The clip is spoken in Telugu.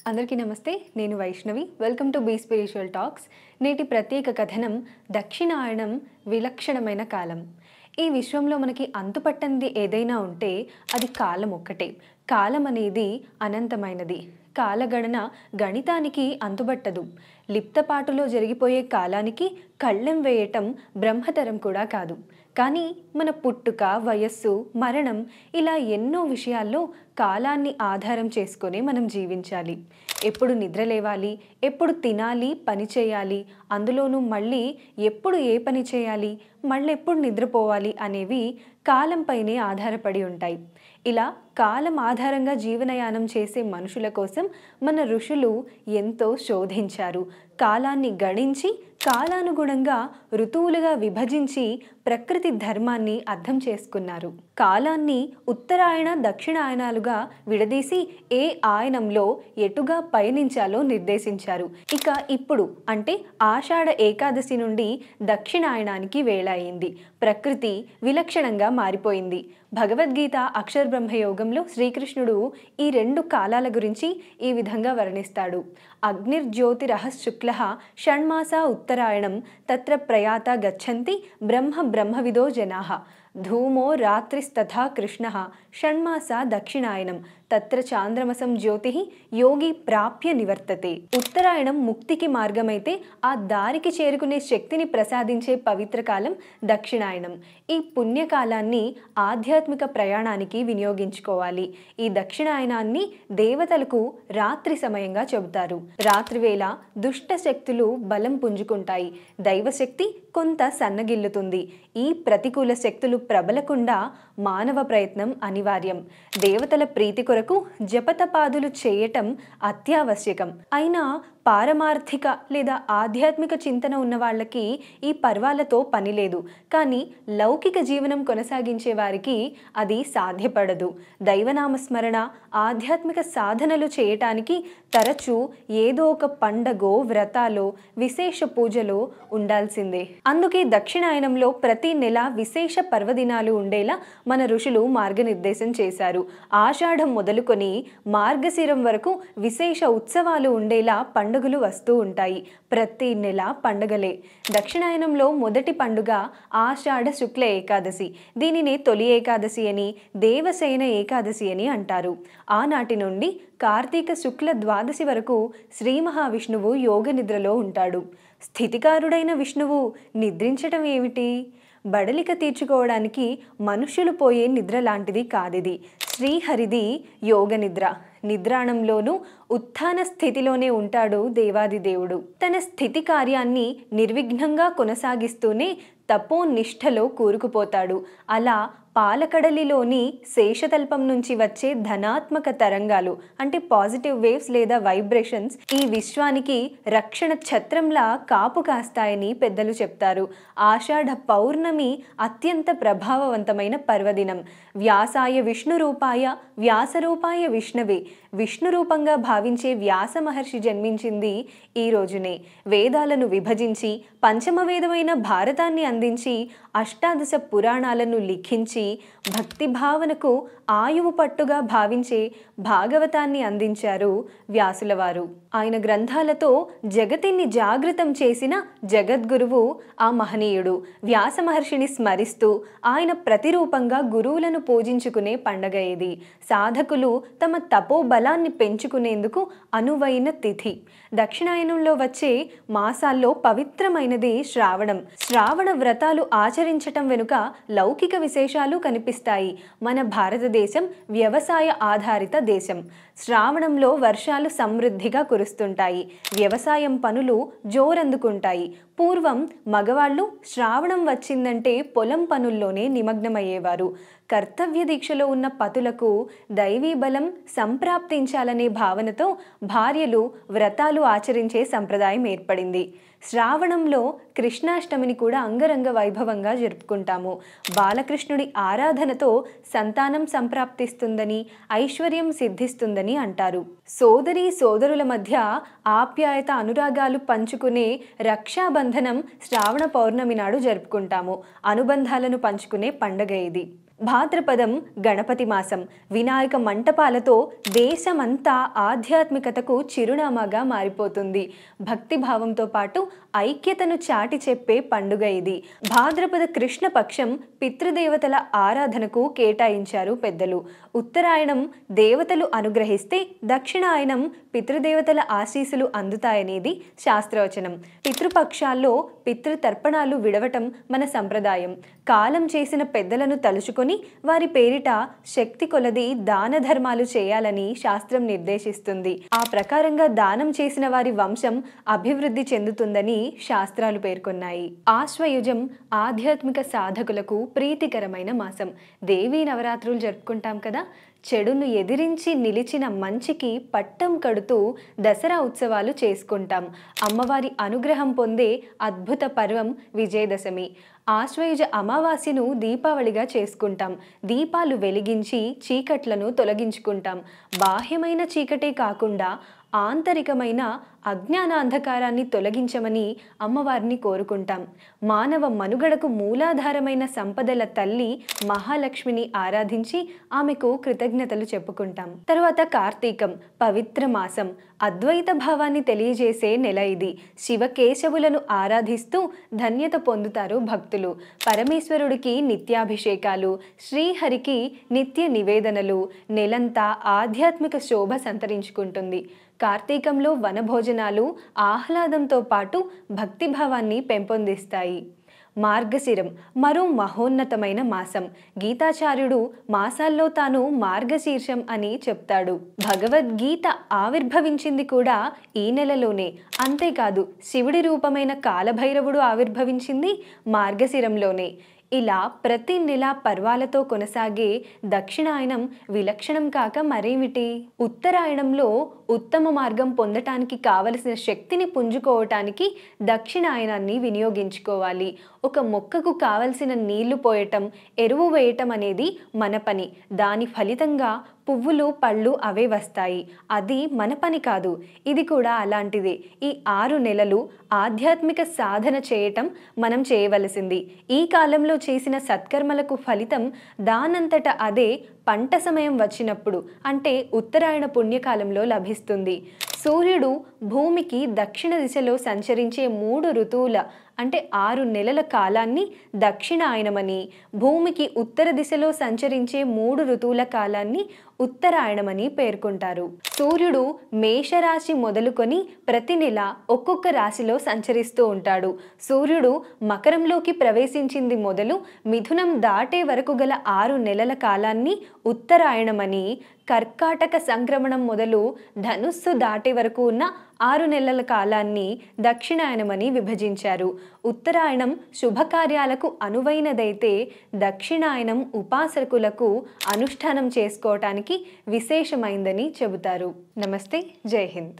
అందరికీ నమస్తే. నేను Vaishnavi. Welcome to be spiritual talks. నేటి ప్రత్యేక కథనం దక్షిణాయనం విలక్షణమైన కాలం. ఈ విశ్వంలో మనకి అంతుపట్టనిది ఏదైనా ఉంటే అది కాలం ఒక్కటే. కాలం అనేది అనంతమైనది. కాలగణన గణితానికి అంతుబట్టదు. లిప్తపాటులో జరిగిపోయే కాలానికి కళ్ళెం వేయటం బ్రహ్మతరం కూడా కాదు. కానీ మన పుట్టుక, వయస్సు, మరణం ఇలా ఎన్నో విషయాల్లో కాలాన్ని ఆధారం చేసుకొని మనం జీవించాలి. ఎప్పుడు నిద్ర లేవాలి, ఎప్పుడు తినాలి, పని చేయాలి, అందులోనూ మళ్ళీ ఎప్పుడు ఏ పని చేయాలి, మళ్ళీ ఎప్పుడు నిద్రపోవాలి అనేవి కాలంపైనే ఆధారపడి ఉంటాయి. ఇలా కాలం ఆధారంగా జీవనయానం చేసే మనుషుల కోసం మన ఋషులు ఎంతో శోధించారు. కాలాన్ని గణించి కాలానుగుణంగా ఋతువులుగా విభజించి ప్రకృతి ధర్మాన్ని అర్థం చేసుకున్నారు. కాలాన్ని ఉత్తరాయణ, దక్షిణాయనాలుగా విడదీసి ఏ ఆయనంలో ఎటుగా పయనించాలో నిర్దేశించారు. ఇక ఇప్పుడు అంటే ఆషాఢ ఏకాదశి నుండి దక్షిణాయనానికి వేళ అయింది. ప్రకృతి విలక్షణంగా మారిపోయింది. భగవద్గీత అక్షర బ్రహ్మయోగంలో శ్రీకృష్ణుడు ఈ రెండు కాలాల గురించి ఈ విధంగా వర్ణిస్తాడు. అగ్నిర్జ్యోతిరః శుక్లః షణ్మాసా ఉత్తరాయణం తత్ర ప్రయాత గచ్చంతి బ్రహ్మ బ్రహ్మవిదో జనాః ధూమో రాత్రిస్తథా కృష్ణః షణ్మాసా దక్షిణాయనం తత్ర చాంద్రమసం జ్యోతి యోగి ప్రాప్య నివర్తతే. ఉత్తరాయణం ముక్తికి మార్గమైతే ఆ దారికి చేరుకునే శక్తిని ప్రసాదించే పవిత్ర కాలం దక్షిణాయనం. ఈ పుణ్యకాలాన్ని ఆధ్యాత్మిక ప్రయాణానికి వినియోగించుకోవాలి. ఈ దక్షిణాయనాన్ని దేవతలకు రాత్రి సమయంగా చెబుతారు. రాత్రివేళ దుష్ట శక్తులు బలం పుంజుకుంటాయి. దైవశక్తి కొంత సన్నగిల్లుతుంది. ఈ ప్రతికూల శక్తులు ప్రబలకుండా మానవ ప్రయత్నం అనివార్యం. దేవతల ప్రీతి కొరకు జపతపాదులు చేయటం అత్యావశ్యకం. అయినా పారమార్థిక లేదా ఆధ్యాత్మిక చింతన ఉన్న వాళ్ళకి ఈ పర్వాలతో పని లేదు. కానీ లౌకిక జీవనం కొనసాగించే వారికి అది సాధ్యపడదు. దైవనామస్మరణ, ఆధ్యాత్మిక సాధనలు చేయటానికి తరచూ ఏదో ఒక పండగో, వ్రతాలో, విశేష పూజలో ఉండాల్సిందే. అందుకే దక్షిణాయనంలో ప్రతి నెల విశేష పర్వదినాలు ఉండేలా మన ఋషులు మార్గనిర్దేశం చేశారు. ఆషాఢం మొదలుకొని మార్గశిరం వరకు విశేష ఉత్సవాలు ఉండేలా పండుగలు వస్తూ ఉంటాయి. ప్రతి నెల పండుగలే. దక్షిణాయనంలో మొదటి పండుగ ఆషాఢ శుక్ల ఏకాదశి. దీనినే తొలి ఏకాదశి అని, దేవసేన ఏకాదశి అని అంటారు. ఆనాటి నుండి కార్తీక శుక్ల ద్వాదశి వరకు శ్రీ మహావిష్ణువు యోగ నిద్రలో ఉంటాడు. స్థితికారుడైన విష్ణువు నిద్రించటం ఏమిటి? బడలిక తీర్చుకోవడానికి మనుష్యులు పోయే నిద్ర లాంటిది కాదిది. శ్రీహరిది యోగ నిద్ర. నిద్రాణంలోనూ ఉత్థాన స్థితిలోనే ఉంటాడు దేవాదిదేవుడు. తన స్థితి కార్యాన్ని నిర్విఘ్నంగా కొనసాగిస్తూనే తపోనిష్టలో కూరుకుపోతాడు. అలా పాలకడలిలోని శేషతల్పం నుంచి వచ్చే ధనాత్మక తరంగాలు అంటే పాజిటివ్ వేవ్స్ లేదా వైబ్రేషన్స్ ఈ విశ్వానికి రక్షణ ఛత్రంలా కాపు కాస్తాయని పెద్దలు చెప్తారు. ఆషాఢ పౌర్ణమి అత్యంత ప్రభావవంతమైన పర్వదినం. వ్యాసాయ విష్ణు రూపాయ వ్యాసరూపాయ విష్ణవే. విష్ణు రూపంగా భావించే వ్యాస మహర్షి జన్మించింది ఈ రోజునే. వేదాలను విభజించి పంచమ వేదమైన భారతాన్ని అందించి అష్టాదశ పురాణాలను లిఖించి భక్తి భావనకు ఆయువు పట్టుగా భావించే భాగవతాన్ని అందించారు వ్యాసుల వారు. ఆయన గ్రంథాలతో జగతిని జాగృతం చేసిన జగద్గురువు ఆ మహనీయుడు. వ్యాస మహర్షిని స్మరిస్తూ ఆయన ప్రతిరూపంగా గురువులను పూజించుకునే పండగ ఇది. సాధకులు తమ తపోబలాన్ని పెంచుకునేందుకు అనువైన తిథి. దక్షిణాయనంలో వచ్చే మాసాల్లో పవిత్రమైనది శ్రావణం. శ్రావణ వ్రతాలు ఆచరించటం వెనుక లౌకిక విశేషాలు కనిపిస్తాయి. మన భారతదేశం వ్యవసాయ ఆధారిత దేశం. శ్రావణంలో వర్షాలు సమృద్ధిగా కురుస్తుంటాయి. వ్యవసాయం పనులు జోరందుకుంటాయి. పూర్వం మగవాళ్ళు శ్రావణం వచ్చిందంటే పొలం పనుల్లోనే నిమగ్నమయ్యేవారు. కర్తవ్య దీక్షలో ఉన్న పతులకు దైవీ బలం సంప్రాప్తించాలనే భావనతో భార్యలు వ్రతాలు ఆచరించే సంప్రదాయం ఏర్పడింది. శ్రావణంలో కృష్ణాష్టమిని కూడా అంగరంగ వైభవంగా జరుపుకుంటాము. బాలకృష్ణుడి ఆరాధనతో సంతానం సంప్రాప్తిస్తుందని, ఐశ్వర్యం సిద్ధిస్తుందని అంటారు. సోదరీ సోదరుల మధ్య ఆప్యాయత, అనురాగాలు పంచుకునే రక్షాబంధనం శ్రావణ పౌర్ణమి నాడు జరుపుకుంటాము. అనుబంధాలను పంచుకునే పండగ ఇది. భాద్రపదం గణపతి మాసం. వినాయక మంటపాలతో దేశమంతా ఆధ్యాత్మికతకు చిరునామాగా మారిపోతుంది. భక్తిభావంతో పాటు ఐక్యతను చాటి చెప్పే పండుగ ఇది. భాద్రపద కృష్ణపక్షం పితృదేవతల ఆరాధనకు కేటాయించారు పెద్దలు. ఉత్తరాయణం దేవతలు అనుగ్రహిస్తే దక్షిణాయనం పితృదేవతల ఆశీస్సులు అందుతాయనేది శాస్త్రవచనం. పితృపక్షాల్లో పితృతర్పణాలు విడవటం మన సంప్రదాయం. కాలం చేసిన పెద్దలను తలుచుకొని వారి పేరిట శక్తి కొలది దాన ధర్మాలు చేయాలని శాస్త్రం నిర్దేశిస్తుంది. ఆ ప్రకారంగా దానం చేసిన వారి వంశం అభివృద్ధి చెందుతుందని శాస్త్రాలు పేర్కొన్నాయి. ఆశ్వయుజం ఆధ్యాత్మిక సాధకులకు ప్రీతికరమైన మాసం. దేవీ నవరాత్రులు జరుపుకుంటాం కదా. చెడును ఎదిరించి నిలిచిన మంచికి పట్టం కడుతూ దసరా ఉత్సవాలు చేసుకుంటాం. అమ్మవారి అనుగ్రహం పొందే అద్భుత పర్వం విజయదశమి. ఆశ్వయుజ అమావాస్యను దీపావళిగా చేసుకుంటాం. దీపాలు వెలిగించి చీకట్లను తొలగించుకుంటాం. బాహ్యమైన చీకటే కాకుండా ఆంతరికమైన అజ్ఞానాంధకారాన్ని తొలగించమని అమ్మవారిని కోరుకుంటాం. మానవ మనుగడకు మూలాధారమైన సంపదల తల్లి మహాలక్ష్మిని ఆరాధించి ఆమెకు కృతజ్ఞతలు చెప్పుకుంటాం. తరువాత కార్తీకం పవిత్ర మాసం. అద్వైత భావాన్ని తెలియజేసే నెల ఇది. శివకేశవులను ఆరాధిస్తూ ధన్యత పొందుతారు భక్తులు. పరమేశ్వరుడికి నిత్యాభిషేకాలు, శ్రీహరికి నిత్య నివేదనలు. నెలంతా ఆధ్యాత్మిక శోభ సంతరించుకుంటుంది. కార్తీకంలో వనభోజనాలు ఆహ్లాదంతో పాటు భక్తిభావాన్ని పెంపొందిస్తాయి. మార్గశిరం మరో మహోన్నతమైన మాసం. గీతాచార్యుడు మాసాల్లో తాను మార్గశీర్షం అని చెప్తాడు. భగవద్గీత ఆవిర్భవించింది కూడా ఈ నెలలోనే. అంతేకాదు శివుడి రూపమైన కాలభైరవుడు ఆవిర్భవించింది మార్గశిరంలోనే. ఇలా ప్రతి నెల పర్వాలతో కొనసాగే దక్షిణాయనం విలక్షణం కాక మరేమిటి? ఉత్తరాయణంలో ఉత్తమ మార్గం పొందటానికి కావలసిన శక్తిని పుంజుకోవటానికి దక్షిణాయనాన్ని వినియోగించుకోవాలి. ఒక మొక్కకు కావలసిన నీళ్లు పోయటం, ఎరువు వేయటం అనేది మన పని. దాని ఫలితంగా పువ్వులు పళ్ళు అవే వస్తాయి. అది మన పని కాదు. ఇది కూడా అలాంటిదే. ఈ 6 నెలలు ఆధ్యాత్మిక సాధన చేయటం మనం చేయవలసింది. ఈ కాలంలో చేసిన సత్కర్మలకు ఫలితం దానంతట అదే పంట సమయం వచ్చినప్పుడు, అంటే ఉత్తరాయణ పుణ్యకాలంలో లభిస్తుంది. సూర్యుడు భూమికి దక్షిణ దిశలో సంచరించే 3 ఋతువుల అంటే 6 నెలల కాలాన్ని దక్షిణాయనమని, భూమికి ఉత్తర దిశలో సంచరించే 3 ఋతువుల కాలాన్ని ఉత్తరాయణమని పేర్కొంటారు. సూర్యుడు మేషరాశి మొదలుకొని ప్రతి నెల ఒక్కొక్క రాశిలో సంచరిస్తూ ఉంటాడు. సూర్యుడు మకరంలోకి ప్రవేశించింది మొదలు మిథునం దాటే వరకు గల 6 నెలల కాలాన్ని ఉత్తరాయణమని, కర్కాటక సంక్రమణం మొదలు ధనుస్సు దాటే వరకు ఉన్న 6 నెలల కాలాన్ని దక్షిణాయనమని విభజించారు. ఉత్తరాయణం శుభకార్యాలకు అనువైనదైతే దక్షిణాయనం ఉపాసకులకు అనుష్ఠానం చేసుకోవటానికి విశేషమైందని చెబుతారు. నమస్తే, జై హింద్.